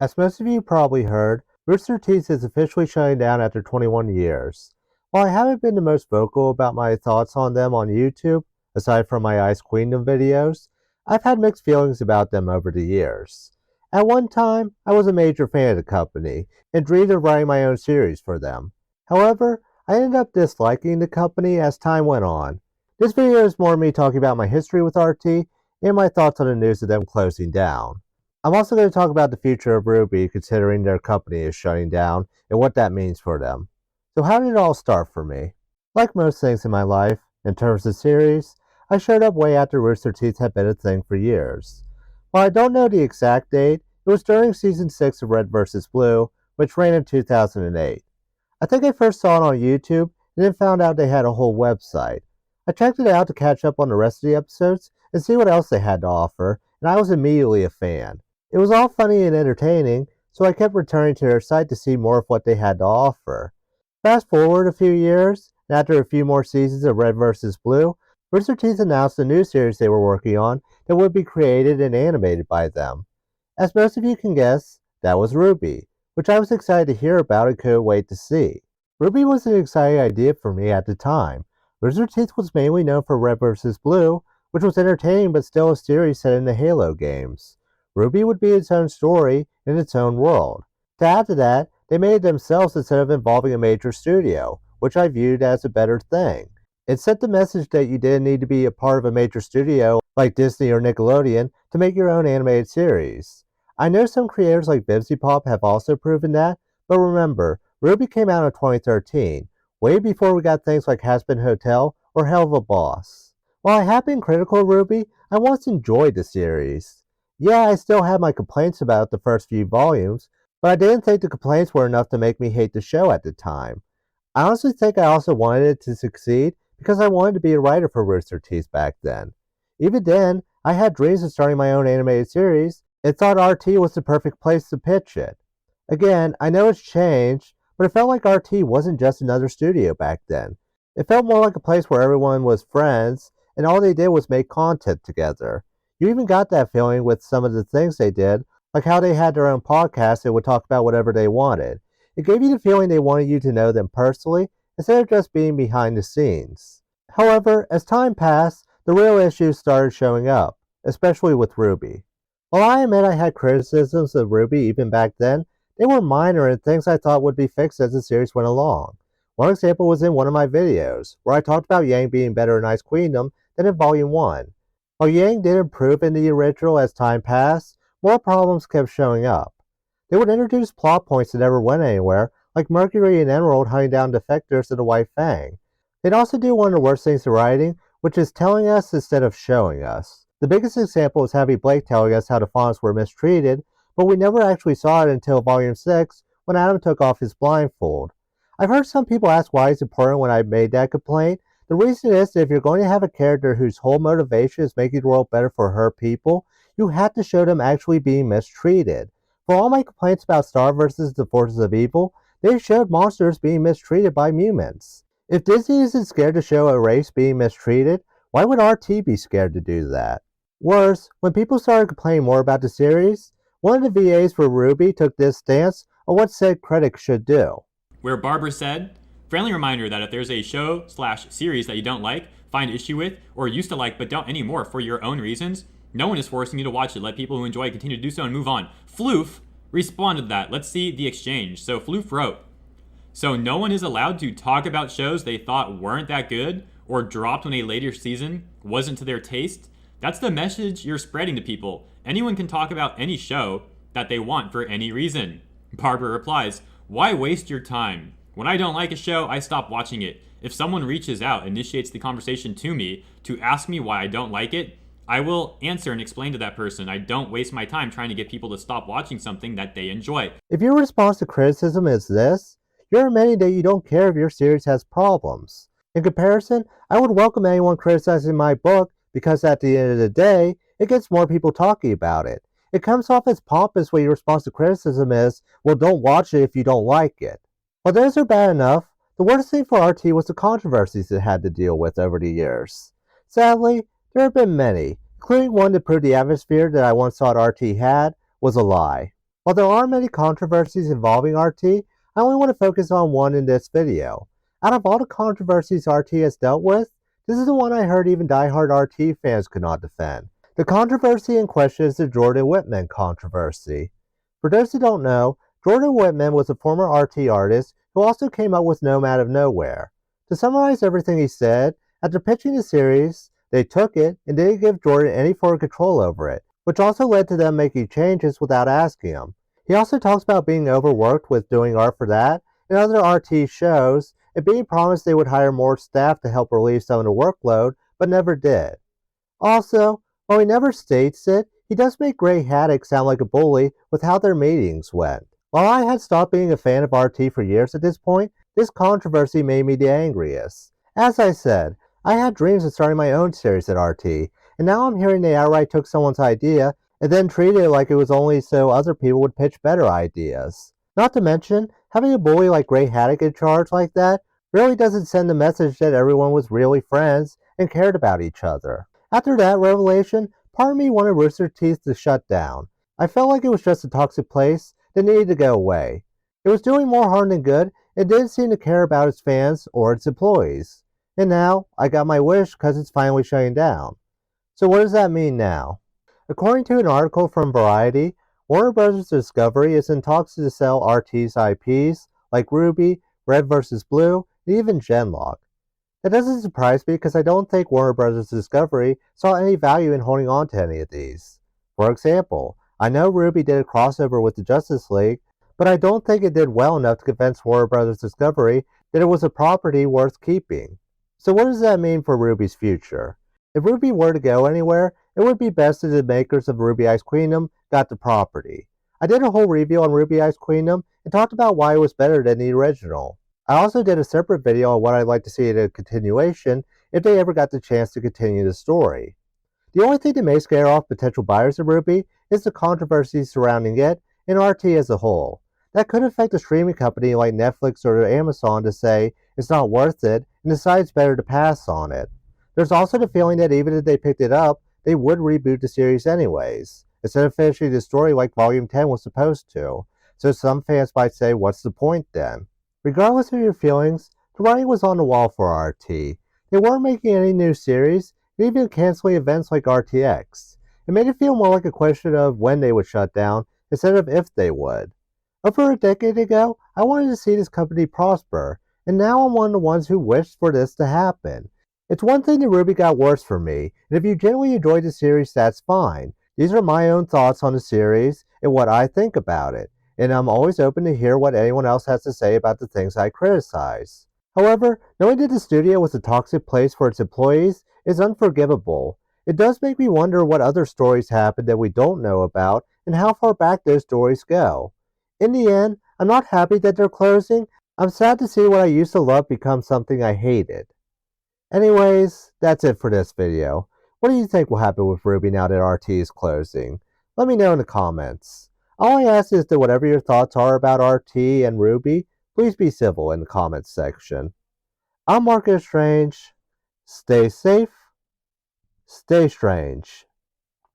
As most of you probably heard, Rooster Teeth is officially shutting down after 21 years. While I haven't been the most vocal about my thoughts on them on YouTube, aside from my Ice Queendom videos, I've had mixed feelings about them over the years. At one time, I was a major fan of the company and dreamed of writing my own series for them. However, I ended up disliking the company as time went on. This video is more me talking about my history with RT and my thoughts on the news of them closing down. I'm also going to talk about the future of RWBY considering their company is shutting down and what that means for them. So how did it all start for me? Like most things in my life, in terms of series, I showed up way after Rooster Teeth had been a thing for years. While I don't know the exact date, it was during season 6 of Red vs. Blue, which ran in 2008. I think I first saw it on YouTube and then found out they had a whole website. I checked it out to catch up on the rest of the episodes and see what else they had to offer, and I was immediately a fan. It was all funny and entertaining, so I kept returning to their site to see more of what they had to offer. Fast forward a few years, and after a few more seasons of Red vs. Blue, Rooster Teeth announced a new series they were working on that would be created and animated by them. As most of you can guess, that was RWBY, which I was excited to hear about and couldn't wait to see. RWBY was an exciting idea for me at the time. Rooster Teeth was mainly known for Red vs. Blue, which was entertaining but still a series set in the Halo games. RWBY would be its own story in its own world. To add to that, they made it themselves instead of involving a major studio, which I viewed as a better thing. It sent the message that you didn't need to be a part of a major studio like Disney or Nickelodeon to make your own animated series. I know some creators like Bibsy Pop have also proven that, but remember, RWBY came out in 2013, way before we got things like Hazbin Hotel or Hell of a Boss. While I have been critical of RWBY, I once enjoyed the series. Yeah, I still had my complaints about the first few volumes, but I didn't think the complaints were enough to make me hate the show at the time. I honestly think I also wanted it to succeed because I wanted to be a writer for Rooster Teeth back then. Even then, I had dreams of starting my own animated series and thought RT was the perfect place to pitch it. Again, I know it's changed, but it felt like RT wasn't just another studio back then. It felt more like a place where everyone was friends and all they did was make content together. You even got that feeling with some of the things they did, like how they had their own podcast and would talk about whatever they wanted. It gave you the feeling they wanted you to know them personally instead of just being behind the scenes. However, as time passed, the real issues started showing up, especially with RWBY. While I admit I had criticisms of RWBY even back then, they were minor and things I thought would be fixed as the series went along. One example was in one of my videos, where I talked about Yang being better in Ice Queendom than in Volume 1. While Yang did improve in the original as time passed, more problems kept showing up. They would introduce plot points that never went anywhere, like Mercury and Emerald hunting down defectors to the White Fang. They'd also do one of the worst things to writing, which is telling us instead of showing us. The biggest example is Happy Blake telling us how the Fawns were mistreated, but we never actually saw it until Volume 6 when Adam took off his blindfold. I've heard some people ask why it's important when I made that complaint. The reason is that if you're going to have a character whose whole motivation is making the world better for her people, you have to show them actually being mistreated. For all my complaints about Star vs. the Forces of Evil, they showed monsters being mistreated by humans. If Disney isn't scared to show a race being mistreated, why would RT be scared to do that? Worse, when people started complaining more about the series, one of the VAs for RWBY took this stance on what said critics should do. Where Barbara said, friendly reminder that if there's a show/series that you don't like, find issue with, or used to like but don't anymore for your own reasons, no one is forcing you to watch it. Let people who enjoy it continue to do so and move on. Floof responded to that. Let's see the exchange. So Floof wrote, so no one is allowed to talk about shows they thought weren't that good or dropped when a later season wasn't to their taste? That's the message you're spreading to people. Anyone can talk about any show that they want for any reason. Barbara replies, why waste your time? When I don't like a show, I stop watching it. If someone reaches out, initiates the conversation to me to ask me why I don't like it, I will answer and explain to that person. I don't waste my time trying to get people to stop watching something that they enjoy. If your response to criticism is this, you're admitting that you don't care if your series has problems. In comparison, I would welcome anyone criticizing my book because at the end of the day, it gets more people talking about it. It comes off as pompous when your response to criticism is, well, don't watch it if you don't like it. While those are bad enough, the worst thing for RT was the controversies it had to deal with over the years. Sadly, there have been many, including one that proved the atmosphere that I once thought RT had was a lie. While there are many controversies involving RT, I only want to focus on one in this video. Out of all the controversies RT has dealt with, this is the one I heard even diehard RT fans could not defend. The controversy in question is the Jordan Whitman controversy. For those who don't know, Jordan Whitman was a former RT artist who also came up with Gnome out of nowhere. To summarize everything he said, after pitching the series, they took it and didn't give Jordan any form of control over it, which also led to them making changes without asking him. He also talks about being overworked with doing art for that and other RT shows, and being promised they would hire more staff to help relieve some of the workload, but never did. Also, while he never states it, he does make Gray Haddock sound like a bully with how their meetings went. While I had stopped being a fan of RT for years at this point, this controversy made me the angriest. As I said, I had dreams of starting my own series at RT, and now I'm hearing they outright took someone's idea and then treated it like it was only so other people would pitch better ideas. Not to mention, having a bully like Gray Haddock in charge like that really doesn't send the message that everyone was really friends and cared about each other. After that revelation, part of me wanted Rooster Teeth to shut down. I felt like it was just a toxic place that needed to go away. It was doing more harm than good and didn't seem to care about its fans or its employees. And now, I got my wish because it's finally shutting down. So what does that mean now? According to an article from Variety, Warner Bros. Discovery is in talks to sell RT's IPs like RWBY, Red vs. Blue, and even Genlock. That doesn't surprise me because I don't think Warner Bros. Discovery saw any value in holding on to any of these. For example, I know RWBY did a crossover with the Justice League, but I don't think it did well enough to convince Warner Bros. Discovery that it was a property worth keeping. So what does that mean for RWBY's future? If RWBY were to go anywhere, it would be best if the makers of RWBY Ice Queendom got the property. I did a whole review on RWBY Ice Queendom and talked about why it was better than the original. I also did a separate video on what I'd like to see in a continuation if they ever got the chance to continue the story. The only thing that may scare off potential buyers of RWBY is the controversy surrounding it and RT as a whole. That could affect a streaming company like Netflix or Amazon to say it's not worth it and decides better to pass on it. There's also the feeling that even if they picked it up, they would reboot the series anyways, instead of finishing the story like Volume 10 was supposed to. So some fans might say, what's the point then? Regardless of your feelings, the writing was on the wall for RT. They weren't making any new series, and even canceling events like RTX. It made it feel more like a question of when they would shut down, instead of if they would. Over a decade ago, I wanted to see this company prosper, and now I'm one of the ones who wished for this to happen. It's one thing that RWBY got worse for me, and if you genuinely enjoyed the series, that's fine. These are my own thoughts on the series and what I think about it, and I'm always open to hear what anyone else has to say about the things I criticize. However, knowing that the studio was a toxic place for its employees is unforgivable. It does make me wonder what other stories happened that we don't know about and how far back those stories go. In the end, I'm not happy that they're closing. I'm sad to see what I used to love become something I hated. Anyways, that's it for this video. What do you think will happen with RWBY now that RT is closing? Let me know in the comments. All I ask is that whatever your thoughts are about RT and RWBY, please be civil in the comments section. I'm Marcus Strange. Stay safe, stay strange.